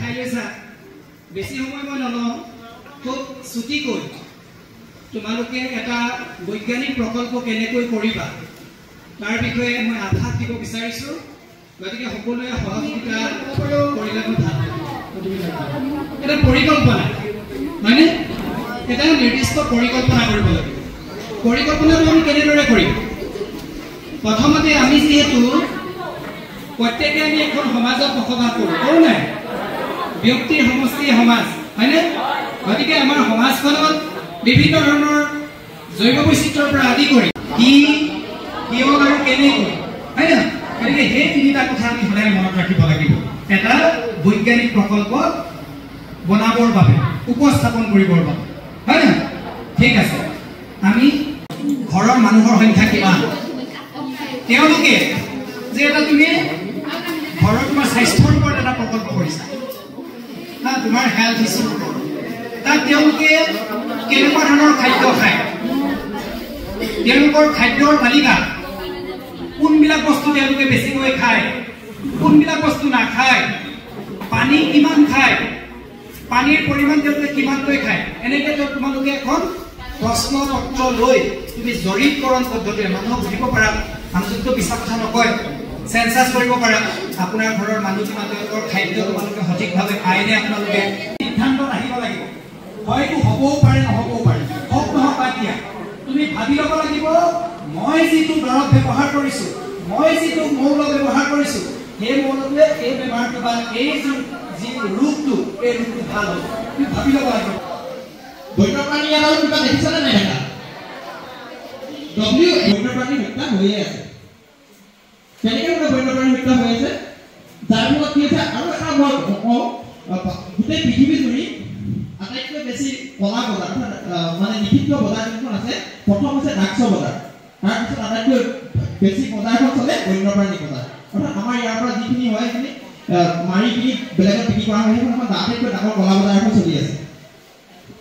ঠাই লৈছা বেছি সময় মই নলওঁ খুব ছুটিকৈ তোমালোকে এটা বৈজ্ঞানিক প্ৰকল্প কেনেকৈ কৰিবা তাৰ বিষয়ে মই আভাস দিব বিচাৰিছোঁ গতিকে সকলোৱে সহযোগিতা কৰিলে মই ভাল এটা পৰিকল্পনা হয়নে এটা নিৰ্দিষ্ট পৰিকল্পনা কৰিব লাগিব পৰিকল্পনাটো আমি কেনেদৰে কৰিম প্ৰথমতে আমি যিহেতু প্ৰত্যেকে আমি এখন সমাজত বসবাস কৰোঁ নাই ব্যক্তিৰ সমষ্টি সমাজ হয়নে গতিকে আমাৰ সমাজখনত বিভিন্ন ধৰণৰ জৈৱ বৈচিত্ৰ্যৰ পৰা আদি কৰি কি কিয় আৰু কেনেকৈ হয় না গতিকে সেই তিনিটা কথা আমি সদায় মনত ৰাখিব লাগিব এটা বৈজ্ঞানিক প্ৰকল্প বনাবৰ বাবে উপস্থাপন কৰিবৰ বাবে হয় না ঠিক আছে আমি ঘৰৰ মানুহৰ সংখ্যা কিমান তেওঁলোকে যে এটা তুমি ঘৰৰ তোমাৰ স্বাস্থ্যৰ ওপৰত এটা প্ৰকল্প কৰিছা তোমাৰ হেল্থ ইছ্যুৰ ওপৰত তাত তেওঁলোকে কেনেকুৱা ধৰণৰ খাদ্য খায় তেওঁলোকৰ খাদ্যৰ তালিকা কোনবিলাক বস্তু তেওঁলোকে বেছিকৈ খায় কোনবিলাক বস্তু নাখায় পানী কিমান খায় পানীৰ পৰিমাণ তেওঁলোকে কিমানকৈ খায় এনেকৈ তোমালোকে এখন প্ৰশ্ন পত্ৰ লৈ তুমি জৰীপকৰণ পদ্ধতিৰে মানুহক সুধিব পাৰা মানুহটো বিশ্বাস কথা নকয় সেন্সাস কৰিব পাৰা আপোনাৰ ঘৰৰ মানুহ কিমান তেওঁলোকৰ খাদ্য তোমালোকে সঠিকভাৱে খায়নে আপোনালোকে সিদ্ধান্ত আহিব লাগিব হয়তো হ'বও পাৰে নহ'বও পাৰে হওক নহওক বাদ দিয়া তুমি ভাবি ল'ব লাগিব মই যিটো দৰৱ ব্যৱহাৰ কৰিছোঁ মই যিটো মৌল ব্যৱহাৰ কৰিছোঁ সেই মৌলটোৱে এই বেমাৰটো বা এই যি ৰোগটো এই ৰোগটো ভাল হ'ব তুমি ভাবি ল'ব লাগিব বন্যপ্ৰাণী আৰু কিবা দেখিছানে নাই দেখা বন্যপ্ৰাণী হত্যা হৈয়ে আছে কেনেকৈ বন্যপ্ৰাণী হত্যা হৈ আছে যাৰ ফলত কি হৈছে আৰু এটা মই গোটেই পৃথিৱী জুৰি আটাইতকৈ বেছি কলা বজাৰ মানে নিষিদ্ধ বজাৰ যোনখন আছে প্ৰথম হৈছে ডাকছ বজাৰ তাৰপিছত আটাইতকৈ বেছি বজাৰখন চলে বন্যপ্ৰাণী বজাৰ অৰ্থাৎ আমাৰ ইয়াৰ পৰা যিখিনি হয় সেইখিনি মাৰি কিনি বেলেগত বিক্ৰী কৰা হয় সেইখন আমাৰ আটাইতকৈ ডাঙৰ কলা বজাৰ এখন চলি আছে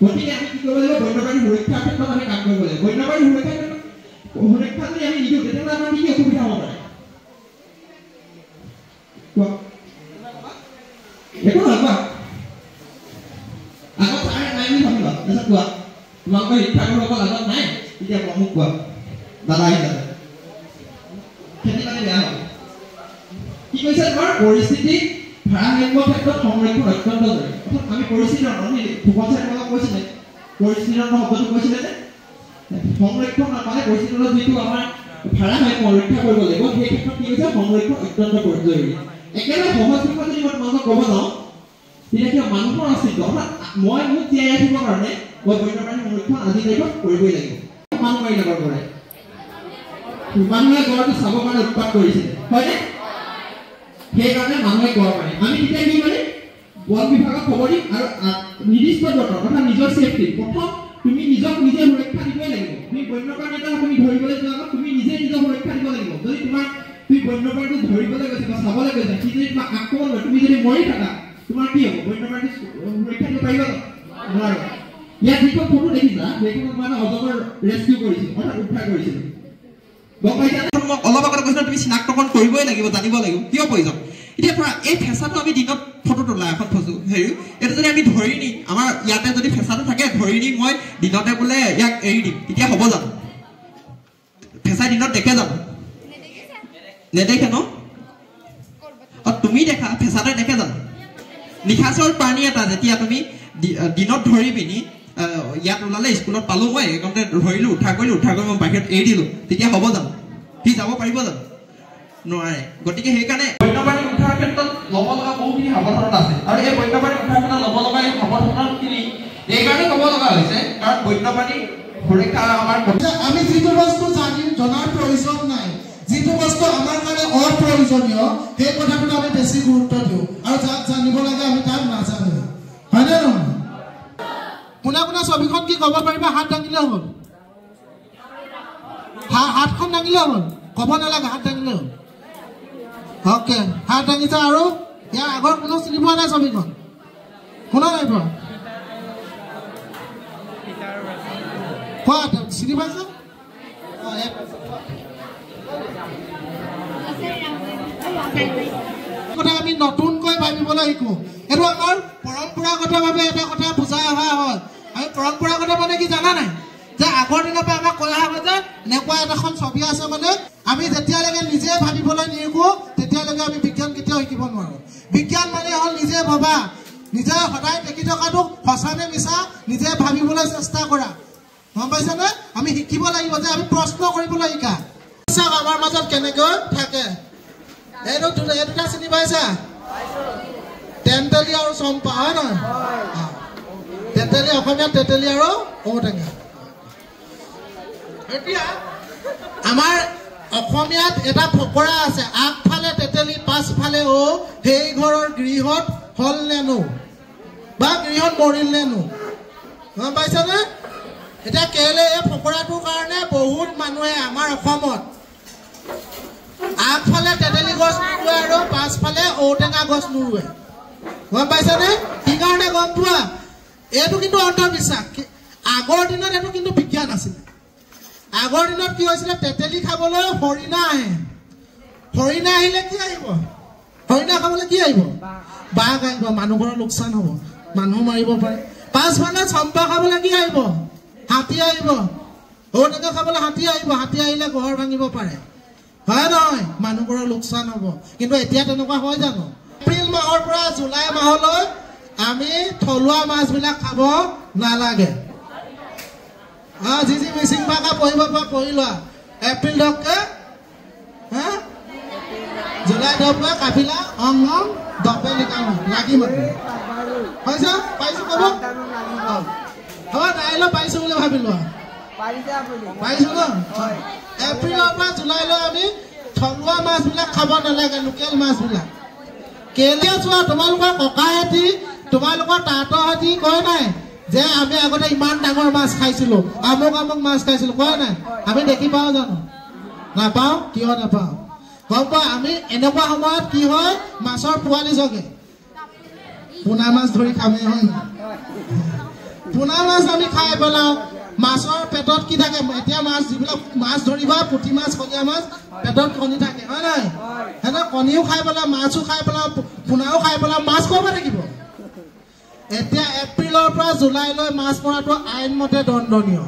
গতিকে আমি কি কৰিব লাগিব বন্যপ্ৰাণী সুৰক্ষাৰ ক্ষেত্ৰত আমি কাম কৰিব লাগিব বন্যপ্ৰাণী সুৰক্ষা যদি আমি নিদিওঁ তেতিয়াহ'লে আমাৰ কি কি অসুবিধা হ'ব পাৰে একো নহয় কোৱা আগত চাৰে নাই বুলি ভাবিবা তাৰপিছত কোৱা তোমালোকৰ শিক্ষাগুৰুসকল আগত নাই তেতিয়া মোক কোৱা দাদা আহি যাবে খেতি বাতি বেয়া হ'ব কি কৈছে তোমাৰ পৰিস্থিতি ভাৰসাম্য ক্ষেত্ৰত সংৰক্ষণ অত্যন্ত জৰুৰী অৰ্থাৎ আমি পৰিস্থিতি ভূপন ছাৰে কৈছিলে পৰিস্থিতি শব্দটো কৈছিলে যে সংৰক্ষণ মানে পৰিস্থিতিৰ যিটো আমাৰ ভাৰসাম্য ৰক্ষা কৰিব লাগিব সেই ক্ষেত্ৰত কি হৈছে সংৰক্ষণ অত্যন্ত জৰুৰী একেবাৰে সহজ ভাষাত যদি মই তোমালোকক ক'ব যাওঁ তেতিয়া কি মানুহৰ অস্তিত্ব অৰ্থাৎ মই মোক জীয়াই ৰাখিবৰ কাৰণে মই বন্যপ্ৰাণী সংৰক্ষণ আজি তাৰিখত কৰিবই লাগিব মানুহ মাৰি ল'ব পাৰে মানুহে গড়টো চাবৰ কাৰণে উৎপাত কৰিছিলে হয়নে সেইকাৰণে মানুহে গড় মাৰে আমি তেতিয়া কি মানে বন বিভাগক খবৰ দিম আৰু নিৰ্দিষ্ট বতৰ অৰ্থাৎ নিজৰ ছেফটি প্ৰথম তুমি নিজক নিজে সুৰক্ষা দিবই লাগিব তুমি বন্যপ্ৰাণী এটা তুমি ধৰিবলৈ যোৱা আগত তুমি নিজে নিজৰ সুৰক্ষা দিব লাগিব যদি তোমাৰ তুমি বন্যপ্ৰাণীটো ধৰিবলৈ গৈছা বা চাবলৈ গৈছা সি যদি তোমাক আক্ৰমণ কৰে তুমি যদি মৰি থাকা তোমাৰ কি হ'ব বন্যপ্ৰাণী সুৰক্ষা দিব পাৰিবা নোৱাৰো ইয়াত যিখন ফটো দেখিছা সেইখন মানে অজগৰ ৰেস্কিউ কৰিছিল অৰ্থাৎ উদ্ধাৰ কৰিছিল গম পাইছানে মই অলপ আগতে কৈছিলো তুমি চিনাক্তকৰণ কৰিবই লাগিব জানিব লাগিব কিয় প্ৰয়োজন এতিয়া পৰা এই ফেঁচাটো আমি দিনত ফটো তোলা এখন ফটো হেৰি এইটো যদি আমি ধৰি নি আমাৰ ইয়াতে যদি ফেঁচাটো থাকে ধৰি নি মই দিনতে বোলে ইয়াক এৰি দিম তেতিয়া হ'ব জানো ফেঁচাই দিনত দেখে জানো নেদেখে ন তুমি দেখা ফেঁচাতে দেখে জানো নিশাচৰ প্ৰাণী এটা যেতিয়া তুমি দিনত ধৰি পিনি ইয়াত ওলালে স্কুলত পালো মই এইকণতে ধৰিলো উদ্ধাৰ কৰি মই বাহিৰত এৰি দিলো তেতিয়া হ'ব জানো সি যাব পাৰিব জানো নোৱাৰে গতিকে সেইকাৰণে বন্যপ্ৰাণী উদ্ধাৰৰ ক্ষেত্ৰত ল'ব লগা বহুখিনি সাৱধানতা আছে আৰু এই বন্যপ্ৰাণী উদ্ধাৰৰ ক্ষেত্ৰত ল'ব লগা এই সাৱধানতাখিনি এইকাৰণে ক'ব লগা হৈছে কাৰণ বন্যপ্ৰাণী সুৰক্ষা আমাৰ আমি যিটো বস্তু জনাৰ প্ৰয়োজন নাই যিটো বস্তু আমাৰ কাৰণে অপ্ৰয়োজনীয় সেই কথাটোত আমি বেছি গুৰুত্ব দিওঁ আৰু যাক জানিব লাগে আমি তাক নাজানো হয়নে নহয় কোনে কোনে ছবিখন কি ক'ব পাৰিবা হাত দাঙিলে হ'ল হাতখন দাঙিলে হ'ল ক'ব নালাগে হাত দাঙিলে হ'ল অ'কে হাত দাঙিছা আৰু ইয়াৰ আগৰ কোনো চিনি পোৱা নাই ছবিখন শুনা নাই পোৱা কোৱা চিনি পাইছা কথা আমি নতুনকৈ ভাবিবলৈ শিকো এইটো আমাৰ পৰম্পৰাগতভাৱে এটা কথা বুজাই অহা হয় আমি পৰম্পৰাগত মানে কি জানা নাই যে আগৰ দিনৰ পৰা আমাক কৈ অহা হয় যে এনেকুৱা এখন ছবি আছে মানে আমি যেতিয়ালৈকে নিজে ভাবিবলৈ নিশিকো তেতিয়ালৈকে আমি বিজ্ঞান কেতিয়াও শিকিব নোৱাৰো বিজ্ঞান মানে হ'ল নিজে ভবা নিজে সদায় দেখি থকাটো সঁচা নে মিছা নিজে ভাবিবলৈ চেষ্টা কৰা গম পাইছানে আমি শিকিব লাগিব যে আমি প্ৰশ্ন কৰিবলৈ শিকা চাওক আমাৰ মাজত কেনেকৈ থাকে এইটো দুটা চিনি পাইছা তেন্তেলি আৰু চম্পা হয় নহয় তেতেলি অসমীয়া তেতেলি আৰু ঔটেঙা এতিয়া আমাৰ অসমীয়াত এটা ফকৰা আছে আগফালে তেতেলি পাছফালে ও সেই ঘৰৰ গৃহত হল নেনো বা গৃহত মৰিল নেনো গম পাইছানে এতিয়া কেলে এই ফকৰাটোৰ কাৰণে বহুত মানুহে আমাৰ অসমত আগফালে তেতেলি গছ নুৰুৱে আৰু পাছফালে ঔটেঙা গছ নুৰুৱে গম পাইছানে কি কাৰণে গম পোৱা এইটো কিন্তু অন্ধবিশ্বাস আগৰ দিনত এইটো কিন্তু বিজ্ঞান আছিল আগৰ দিনত কি হৈছিল তেতেলি খাবলৈ হৰিণা আহে হৰিণা আহিলে কি আহিব হৰিণা খাবলৈ কি আহিব বাঘ আহিব মানুহ ঘৰৰ লোকচান হ'ব মানুহ মাৰিব পাৰে পাছফালে চম্পা খাবলৈ কি আহিব হাতী আহিব ঔটেঙা খাবলৈ হাতী আহিব হাতী আহিলে ঘৰ ভাঙিব পাৰে হয় নহয় মানুহ ঘৰৰ লোকচান হ'ব কিন্তু এতিয়া তেনেকুৱা হয় জানো এপ্ৰিল মাহৰ পৰা জুলাই মাহলৈ আমি থলুৱা মাছবিলাক খাব নালাগে যি মিচিং ভাষা পঢ়িব পৰা পঢ়ি লোৱা এপ্ৰিল ধকে জুলাই ধকে কাফিলা অং অং দপে লিখা লাগি মানে পাইছা পাইছো কব হ'ব নাইলৈ পাইছো বুলি ভাবি লোৱা পাইছো ন এপ্ৰিলৰ পৰা জুলাইলৈ আমি থলুৱা মাছবিলাক খাব নালাগে লোকেল মাছবিলাক কেলে চোৱা তোমালোকৰ ককাহঁতি তোমালোকৰ তাঁতহঁতি কয় নাই যে আমি আগতে ইমান ডাঙৰ মাছ খাইছিলো আমুক আমুক মাছ খাইছিলো কয় নাই আমি দেখি পাওঁ জানো নাপাওঁ কিয় নাপাওঁ গম পোৱা আমি এনেকুৱা সময়ত কি হয় মাছৰ পোৱালি জগে পোনা মাছ ধৰি খামেই হয় নাই পোনা মাছ আমি খাই পেলাওঁ মাছৰ পেটত কি থাকে এতিয়া মাছ যিবিলাক মাছ ধৰিবা পুঠি মাছ খলিয়া মাছ পেটত কণী থাকে হয় নাই সেনে কণীও খাই পেলাওঁ মাছো খাই পেলাওঁ পোনাও খাই পেলাওঁ মাছ ক'ব থাকিব এতিয়া এপ্ৰিলৰ পৰা জুলাইলৈ মাছ মৰাটো আইনমতে দণ্ডনীয়